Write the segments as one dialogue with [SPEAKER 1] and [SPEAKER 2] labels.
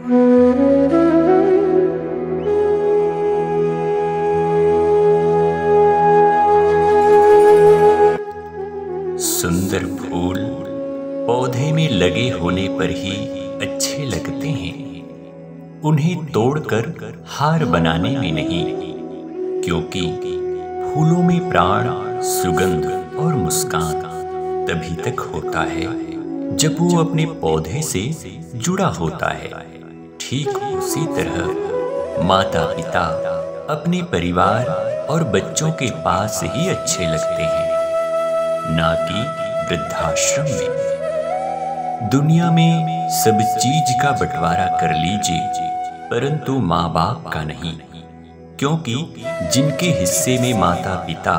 [SPEAKER 1] सुंदर फूल पौधे में लगे होने पर ही अच्छे लगते हैं, उन्हें तोड़कर हार बनाने में नहीं, क्योंकि फूलों में प्राण, सुगंध और मुस्कान तभी तक होता है जब वो अपने पौधे से जुड़ा होता है। ठीक उसी तरह माता पिता अपने परिवार और बच्चों के पास ही अच्छे लगते हैं, ना कि वृद्धाश्रम में। दुनिया में सब चीज का बंटवारा कर लीजिए, परंतु माँ बाप का नहीं, क्योंकि जिनके हिस्से में माता पिता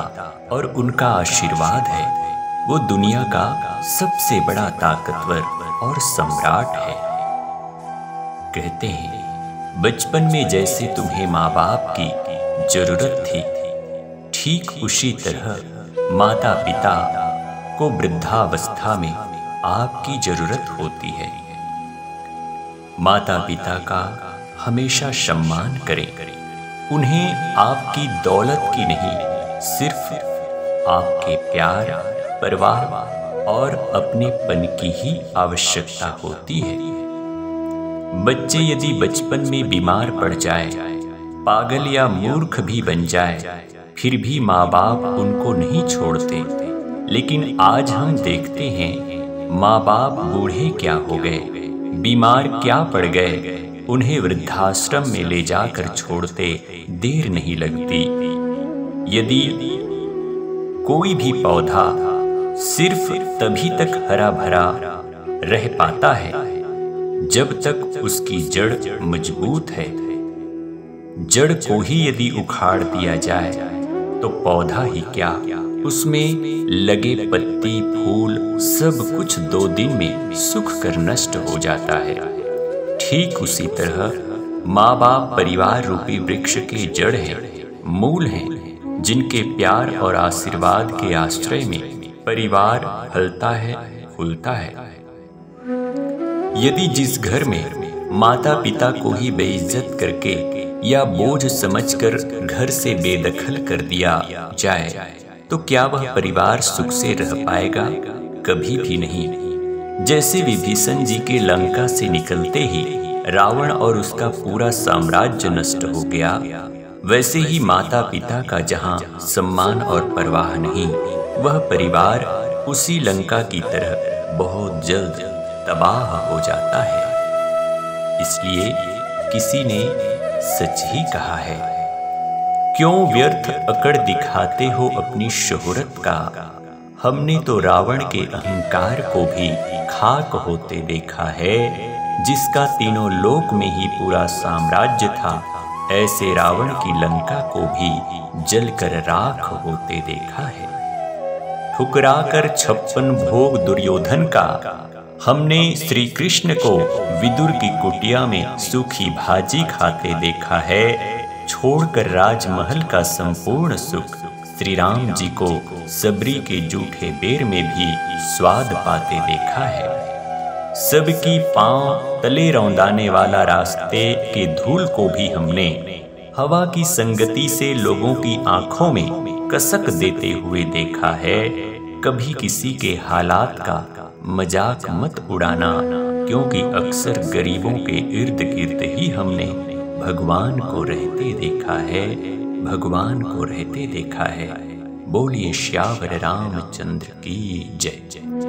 [SPEAKER 1] और उनका आशीर्वाद है, वो दुनिया का सबसे बड़ा ताकतवर और सम्राट है। कहते हैं, बचपन में जैसे तुम्हें माँ बाप की जरूरत थी, ठीक उसी तरह माता पिता को वृद्धावस्था में आपकी जरूरत होती है। माता पिता का हमेशा सम्मान करें, उन्हें आपकी दौलत की नहीं, सिर्फ आपके प्यार, परवाह और अपनेपन की ही आवश्यकता होती है। बच्चे यदि बचपन में बीमार पड़ जाए, पागल या मूर्ख भी बन जाए, फिर भी माँ बाप उनको नहीं छोड़ते। लेकिन आज हम देखते हैं, माँ बाप बूढ़े क्या हो गए, बीमार क्या पड़ गए, उन्हें वृद्धाश्रम में ले जाकर छोड़ते देर नहीं लगती। यदि कोई भी पौधा सिर्फ तभी तक हरा भरा रह पाता है जब तक उसकी जड़ मजबूत है। जड़ को ही यदि उखाड़ दिया जाए तो पौधा ही क्या, उसमें लगे पत्ती, फूल सब कुछ 2 दिन में सूख कर नष्ट हो जाता है। ठीक उसी तरह माँ बाप परिवार रूपी वृक्ष के जड़ हैं, मूल हैं, जिनके प्यार और आशीर्वाद के आश्रय में परिवार फलता है, फूलता है। यदि जिस घर में माता पिता को ही बेइज्जत करके या बोझ समझकर घर से बेदखल कर दिया जाए, तो क्या वह परिवार सुख से रह पाएगा? कभी भी नहीं। जैसे विभीषण जी के लंका से निकलते ही रावण और उसका पूरा साम्राज्य नष्ट हो गया, वैसे ही माता पिता का जहां सम्मान और परवाह नहीं, वह परिवार उसी लंका की तरह बहुत जल्द तबाह हो जाता है। इसलिए किसी ने सच ही कहा है, क्यों व्यर्थ अकड़ दिखाते हो अपनी शोहरत का, हमने तो रावण के अहंकार को भी खाक होते देखा है। जिसका तीनों लोक में ही पूरा साम्राज्य था, ऐसे रावण की लंका को भी जलकर राख होते देखा है। ठुकरा कर 56 भोग दुर्योधन का, हमने श्री कृष्ण को विदुर की कुटिया में सूखी भाजी खाते देखा है। छोड़कर राजमहल का संपूर्ण सुख श्री राम जी को सबरी के जूठे बेर में भी स्वाद पाते देखा है। सबकी पांव तले रौंदाने वाला रास्ते के धूल को भी हमने हवा की संगति से लोगों की आंखों में कसक देते हुए देखा है। कभी किसी के हालात का मजाक मत उड़ाना, क्योंकि अक्सर गरीबों के इर्द गिर्द ही हमने भगवान को रहते देखा है, भगवान को रहते देखा है। बोलिए श्यावर रामचंद्र की जय जय।